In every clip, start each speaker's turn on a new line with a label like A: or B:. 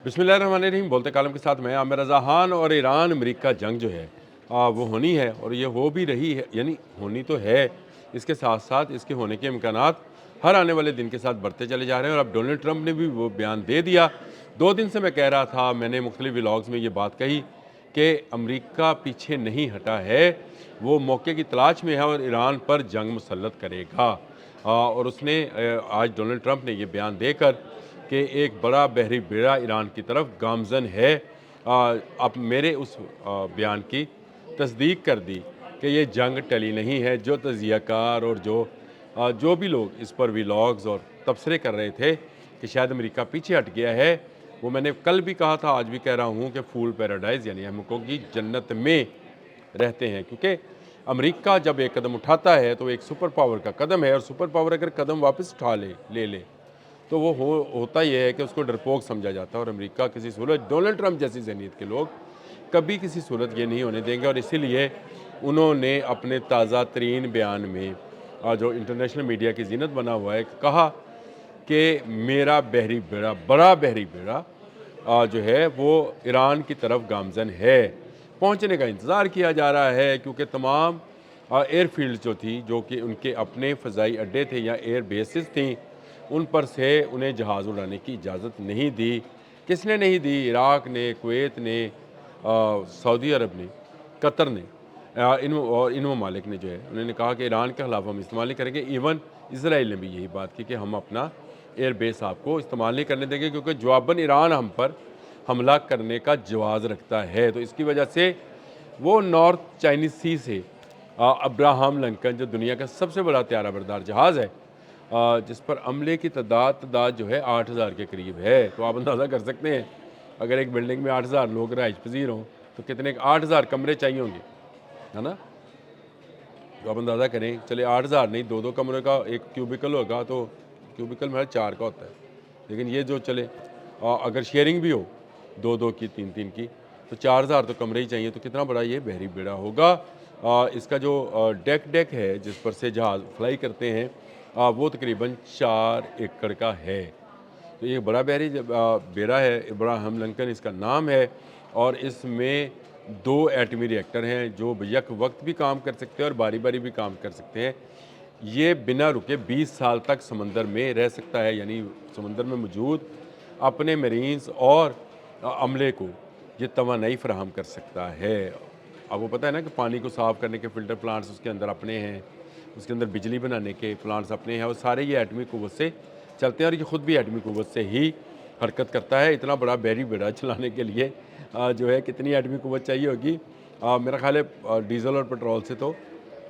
A: बिस्मिल्लाहिर्रहमानिर्रहीम। बोलते कालम के साथ मैं आमिर रज़ा खान। और ईरान अमेरिका जंग जो है वो होनी है और ये हो भी रही है, यानी होनी तो है। इसके साथ साथ इसके होने के इम्कानात हर आने वाले दिन के साथ बढ़ते चले जा रहे हैं। और अब डोनाल्ड ट्रंप ने भी वो बयान दे दिया। 2 दिन से मैं कह रहा था, मैंने मुख्तलिफ व्लॉग्स में ये बात कही कि अमेरिका पीछे नहीं हटा है, वो मौके की तलाश में है और ईरान पर जंग मुसल्लत करेगा। और उसने आज डोनाल्ड ट्रंप ने ये बयान देकर कि एक बड़ा बहरी बेड़ा ईरान की तरफ गामजन है, अब मेरे उस बयान की तस्दीक कर दी कि ये जंग टली नहीं है। जो तजियाकार और जो भी लोग इस पर व्लॉग्स और तबसरे कर रहे थे कि शायद अमेरिका पीछे हट गया है, वो मैंने कल भी कहा था, आज भी कह रहा हूँ कि फूल पैराडाइज़ यानी हमको की जन्नत में रहते हैं। क्योंकि अमेरिका जब एक कदम उठाता है तो एक सुपर पावर का कदम है, और सुपर पावर अगर कदम वापस उठा ले तो वो होता ही है कि उसको डरपोक समझा जाता है। और अमेरिका किसी सूरत, डोनाल्ड ट्रंप जैसी ज़हनीत के लोग कभी किसी सूरत ये नहीं होने देंगे। और इसीलिए उन्होंने अपने ताज़ा तरीन बयान में जो इंटरनेशनल मीडिया की जीनत बना हुआ है, कहा कि मेरा बहरी बेड़ा, बड़ा बहरी बेड़ा जो है वो ईरान की तरफ गामजन है। पहुंचने का इंतज़ार किया जा रहा है, क्योंकि तमाम एयरफील्ड जो थी, जो कि उनके अपने फ़ज़ाई अड्डे थे या एयर बेसिस थी, उन पर से उन्हें जहाज़ उड़ाने की इजाज़त नहीं दी। किसने नहीं दी? इराक़ ने, कुवैत ने, सऊदी अरब ने, कतर ने, इन ममालिक ने जो है, उन्होंने कहा कि ईरान के ख़िलाफ़ हम इस्तेमाल नहीं करेंगे। इवन इसराइल ने भी यही बात की कि हम अपना एयर बेस आपको इस्तेमाल नहीं करने देंगे, क्योंकि जवाबन ईरान हम पर हमला करने का जवाज़ रखता है। तो इसकी वजह से वो नॉर्थ चाइनीज़ सी से अब्राहम लिंकन, जो दुनिया का सबसे बड़ा त्यारा बरदार जहाज़ है, जिस पर अमले की तादाद जो है 8,000 के करीब है। तो आप अंदाज़ा कर सकते हैं, अगर एक बिल्डिंग में 8,000 लोग रहाइश पजीर हों तो कितने 8,000 कमरे चाहिए होंगे, है ना? तो आप अंदाज़ा करें, चले 8,000 नहीं, 2-2 कमरे का एक क्यूबिकल होगा, तो क्यूबिकल में 4 का होता है, लेकिन ये जो चले अगर शेयरिंग भी हो 2-2 की, 3-3 की, तो 4,000 तो कमरे ही चाहिए। तो कितना बड़ा ये बहरी बेड़ा होगा। इसका जो डेक है जिस पर से जहाज़ फ्लाई करते हैं, वो तकरीबन 4 एकड़ का है। तो ये बड़ा बहरी बेड़ा है, इब्राहिम लिंकन इसका नाम है। और इसमें 2 एटमी रिएक्टर हैं जो यक वक्त भी काम कर सकते हैं और बारी बारी भी काम कर सकते हैं। ये बिना रुके 20 साल तक समंदर में रह सकता है, यानी समंदर में मौजूद अपने मरीन्स और अमले को ये तवानाई फराहम कर सकता है। अब वो पता है ना कि पानी को साफ़ करने के फ़िल्टर प्लांट्स उसके अंदर अपने हैं, उसके अंदर बिजली बनाने के प्लांट्स अपने हैं, और सारे ये एटमी क़ुव्वत से चलते हैं। और ये ख़ुद भी एटमी क़ुव्वत से ही हरकत करता है। इतना बड़ा बहरी बेड़ा चलाने के लिए जो है कितनी एटमी क़ुव्वत चाहिए होगी? मेरा ख़्याल है डीज़ल और पेट्रोल से तो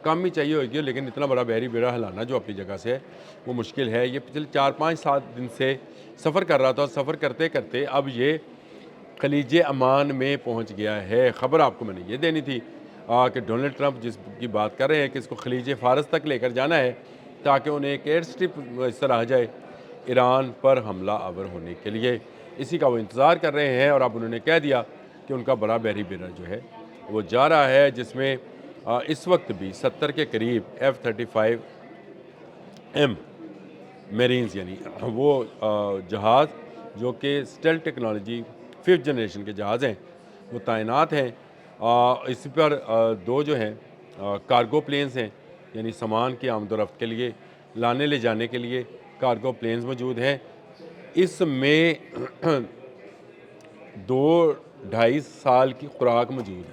A: कम ही चाहिए होगी, लेकिन इतना बड़ा बहरी बेड़ा हिलाना जो अपनी जगह से है वो मुश्किल है। ये पिछले 4-5-7 दिन से सफ़र कर रहा था, और सफ़र करते करते अब ये खलीज अमान में पहुंच गया है। ख़बर आपको मैंने ये देनी थी कि डोनाल्ड ट्रंप जिसकी बात कर रहे हैं कि इसको खलीज फ़ारस तक लेकर जाना है, ताकि उन्हें एक एयर स्ट्रिप इस तरह आ जाए ईरान पर हमला आवर होने के लिए। इसी का वो इंतज़ार कर रहे हैं। और अब उन्होंने कह दिया कि उनका बड़ा बहरी बेड़ा जो है वो जा रहा है, जिसमें इस वक्त भी 70 के करीब F-35M मेरीन्स, यानी वो जहाज़ जो कि स्टेल्थ टेक्नोलॉजी 5th जनरेशन के जहाज़ हैं, वो तैनात हैं। इस पर 2 जो हैं कार्गो प्लेन्स हैं, यानी सामान की आमद-ओ-रफ़्त के लिए, लाने ले जाने के लिए कार्गो प्लेन्स मौजूद हैं। इसमें 2-2.5 साल की खुराक मौजूद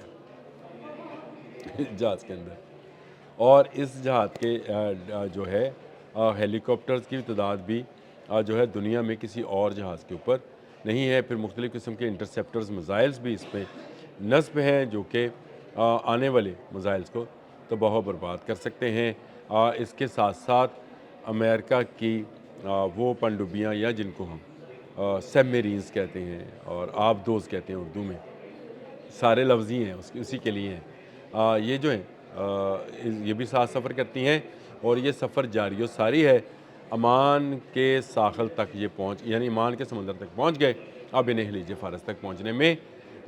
A: है जहाज़ के अंदर। और इस जहाज़ के जो है हेलीकॉप्टर्स की तादाद भी जो है दुनिया में किसी और जहाज़ के ऊपर नहीं है। फिर मुख्तलिफ़ किस्म के इंटरसेप्टर्स मिज़ाइल्स भी इस पर नस्ब हैं, जो कि आने वाले मिज़ाइल्स को तबाह बर्बाद कर सकते हैं। इसके साथ साथ अमेरिका की वो पनडुब्बियाँ, या जिनको हम सबमरीन्स कहते हैं और आबदोज़ कहते हैं उर्दू में, सारे लफ्ज़ ही हैं उसी के लिए हैं। ये जो हैं ये भी साथ सफ़र करती हैं, और ये सफ़र जारी व सारी है। अमान के साहल तक ये यानी अमान के समंदर तक पहुँच गए। अब इन्हें खलीज फ़ारस तक पहुँचने में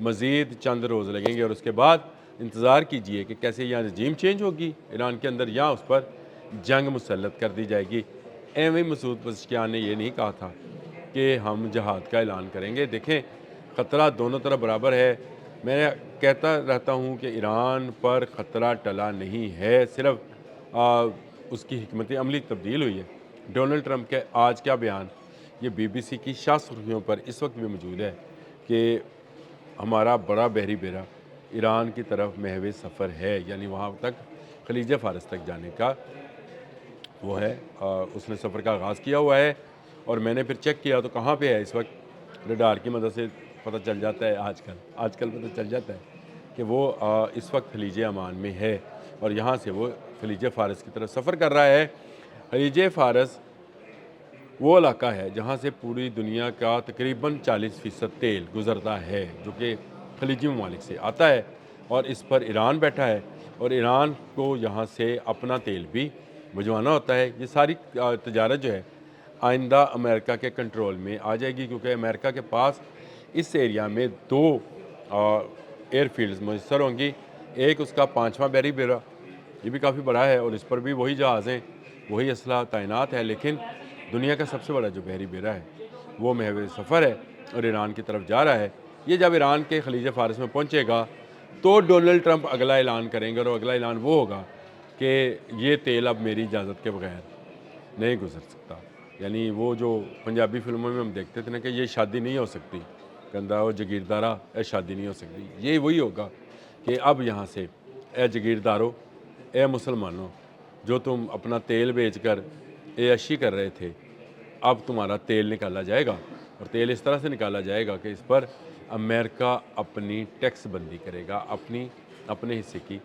A: मज़ीद चंद रोज़ लगेंगे, और उसके बाद इंतज़ार कीजिए कि कैसे यहाँ रजीम चेंज होगी ईरान के अंदर, या उस पर जंग मुसल्लत कर दी जाएगी। एवं मसूद पज़ेश्कियान ने ये नहीं कहा था कि हम जहाद का ऐलान करेंगे। देखें, خطرہ دونوں طرف برابر ہے۔ میں کہتا رہتا ہوں کہ ایران پر خطرہ ٹلا نہیں ہے، صرف اس کی حکمت عملی تبدیل ہوئی ہے۔ ڈونلڈ ٹرمپ کے آج کیا بیان یہ بی بی سی کی شاہ سرخیوں پر اس وقت بھی موجود ہے کہ ہمارا بڑا بحری بیڑا ایران کی طرف محو سفر ہے، یعنی وہاں تک خلیج فارس تک جانے کا وہ ہے، اس نے سفر کا آغاز کیا ہوا ہے۔ اور میں نے پھر چیک کیا تو کہاں پہ ہے اس وقت، ریڈار کی مدد سے پتہ چل جاتا ہے، آج کل پتہ چل جاتا ہے کہ وہ اس وقت خلیج عمان میں ہے اور یہاں سے وہ خلیج فارس کی طرف سفر کر رہا ہے۔ خلیج فارس وہ علاقہ ہے جہاں سے پوری دنیا کا تقریباً 40% تیل گزرتا ہے جو کہ خلیجی ممالک سے آتا ہے، اور اس پر ایران بیٹھا ہے اور ایران کو یہاں سے اپنا تیل بھی بھجوانا ہوتا ہے۔ یہ ساری تجارت جو ہے آئندہ امریکہ کے کنٹرول میں آ جائے گی، کیونکہ امریکہ کے پاس اس ایریا میں 2 ایئر فیلڈز میسر ہوں گی۔ ایک اس کا 5واں بحری بیڑا، یہ بھی کافی بڑا ہے اور اس پر بھی وہی جہاز ہیں، وہی اسلحہ تعینات ہے، لیکن دنیا کا سب سے بڑا جو بحری بیڑا ہے وہ محو سفر ہے اور ایران کی طرف جا رہا ہے۔ یہ جب ایران کے خلیج فارس میں پہنچے گا تو ڈونلڈ ٹرمپ اگلا اعلان کریں گے، اور اگلا اعلان وہ ہوگا کہ یہ تیل اب میری اجازت کے بغیر نہیں گزر سکتا۔ یعنی وہ جو پنجابی فلموں میں ہم دیکھتے تھے نا کہ یہ شادی نہیں ہو سکتی، گندا و جگیردارہ اے شادی نہیں ہو سکتی، یہ وہی ہوگا کہ اب یہاں سے اے جگیرداروں، اے مسلمانوں، جو تم اپنا تیل بیچ کر عیاشی کر رہے تھے، اب تمہارا تیل نکالا جائے گا، اور تیل اس طرح سے نکالا جائے گا کہ اس پر امریکہ اپنی ٹیکس بندی کرے گا، اپنے حصے کی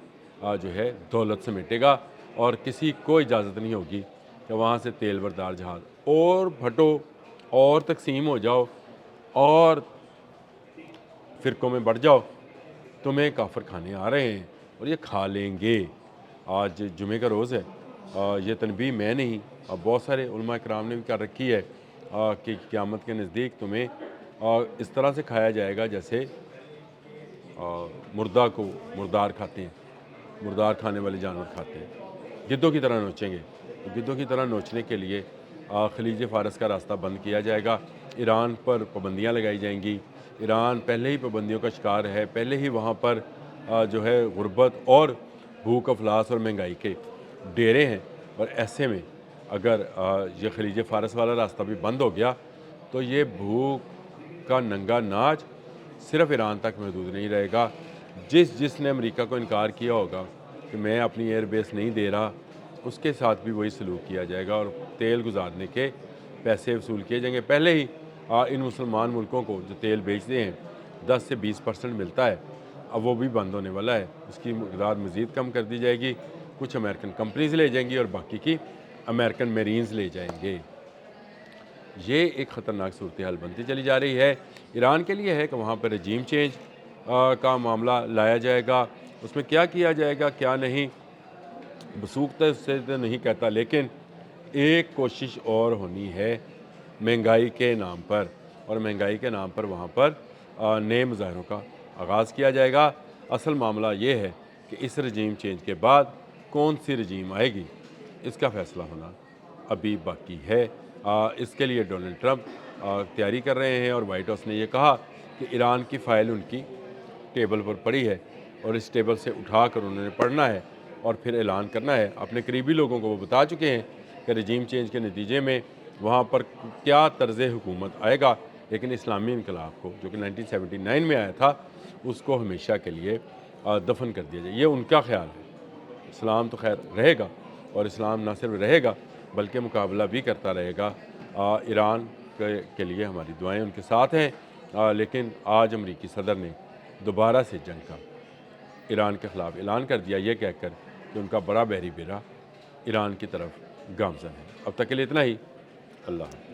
A: جو ہے دولت سمیٹے گا، اور کسی کو اجازت نہیں ہوگی کہ وہاں سے تیل بردار جہاز اور پھٹو اور تقسیم ہو جاؤ اور فرقوں میں بڑھ جاؤ، تمہیں کافر کھانے آ رہے ہیں اور یہ کھا لیں گے۔ آج جمعے کا روز ہے، یہ تنبیہ میں نہیں، بہت سارے علماء کرام نے بھی کر رکھی ہے کہ قیامت کے نزدیک تمہیں اس طرح سے کھایا جائے گا جیسے مردہ کو مردار کھاتے ہیں، مردار کھانے والے جانور کھاتے ہیں، گدوں کی طرح نوچیں گے۔ گدوں کی طرح نوچنے کے لیے خلیج فارس کا راستہ بند کیا جائے گا، ایران پر پابندیاں لگائی جائیں گی۔ ایران پہلے ہی پابندیوں کا شکار ہے، پہلے ہی وہاں پر جو ہے غربت اور بھوک افلاس اور مہنگائی کے ڈیرے ہیں، اور ایسے میں اگر یہ خلیج فارس والا راستہ بھی بند ہو گیا تو یہ بھوک کا ننگا ناچ صرف ایران تک محدود نہیں رہے گا۔ جس نے امریکہ کو انکار کیا ہوگا کہ میں اپنی ایئر بیس نہیں دے رہا، اس کے ساتھ بھی وہی سلوک کیا جائے گا اور تیل گزارنے کے پیسے وصول کیے جائیں گے۔ پہلے ہی ان مسلمان ملکوں کو جو تیل بیچتے ہیں 10 سے 20% ملتا ہے، اب وہ بھی بند ہونے والا ہے، اس کی مقدار مزید کم کر دی جائے گی، کچھ امریکن کمپنیز لے جائیں گی اور باقی کی امریکن میرینز لے جائیں گے۔ یہ ایک خطرناک صورتحال بنتی چلی جا رہی ہے۔ ایران کے لیے ہے کہ وہاں پر رجیم چینج کا معاملہ لایا جائے گا، اس میں کیا کیا جائے گا کیا نہیں بسوخت سے تو نہیں کہتا، لیکن ایک کوشش اور ہونی ہے مہنگائی کے نام پر، اور مہنگائی کے نام پر وہاں پر نئے مظاہروں کا آغاز کیا جائے گا۔ اصل معاملہ یہ ہے کہ اس رجیم چینج کے بعد کون سی رجیم آئے گی، اس کا فیصلہ ہونا ابھی باقی ہے۔ اس کے لیے ڈونلڈ ٹرمپ تیاری کر رہے ہیں، اور وائٹ ہاؤس نے یہ کہا کہ ایران کی فائل ان کی ٹیبل پر پڑی ہے اور اس ٹیبل سے اٹھا کر انہوں نے پڑھنا ہے اور پھر اعلان کرنا ہے۔ اپنے قریبی لوگوں کو وہ بتا چکے ہیں کہ رجیم چینج کے نتیجے میں وہاں پر کیا طرز حکومت آئے گا، لیکن اسلامی انقلاب کو جو کہ 1979 میں آیا تھا اس کو ہمیشہ کے لیے دفن کر دیا جائے، یہ ان کا خیال ہے۔ اسلام تو خیر رہے گا، اور اسلام نہ صرف رہے گا بلکہ مقابلہ بھی کرتا رہے گا۔ ایران کے لیے ہماری دعائیں ان کے ساتھ ہیں، لیکن آج امریکی صدر نے دوبارہ سے جنگ کا ایران کے خلاف اعلان کر دیا، یہ کہہ کر کہ ان کا بڑا بحری بیڑا ایران کی طرف گامزن ہے۔ اب تک کے لیے اتنا ہی، اللہ حافظ۔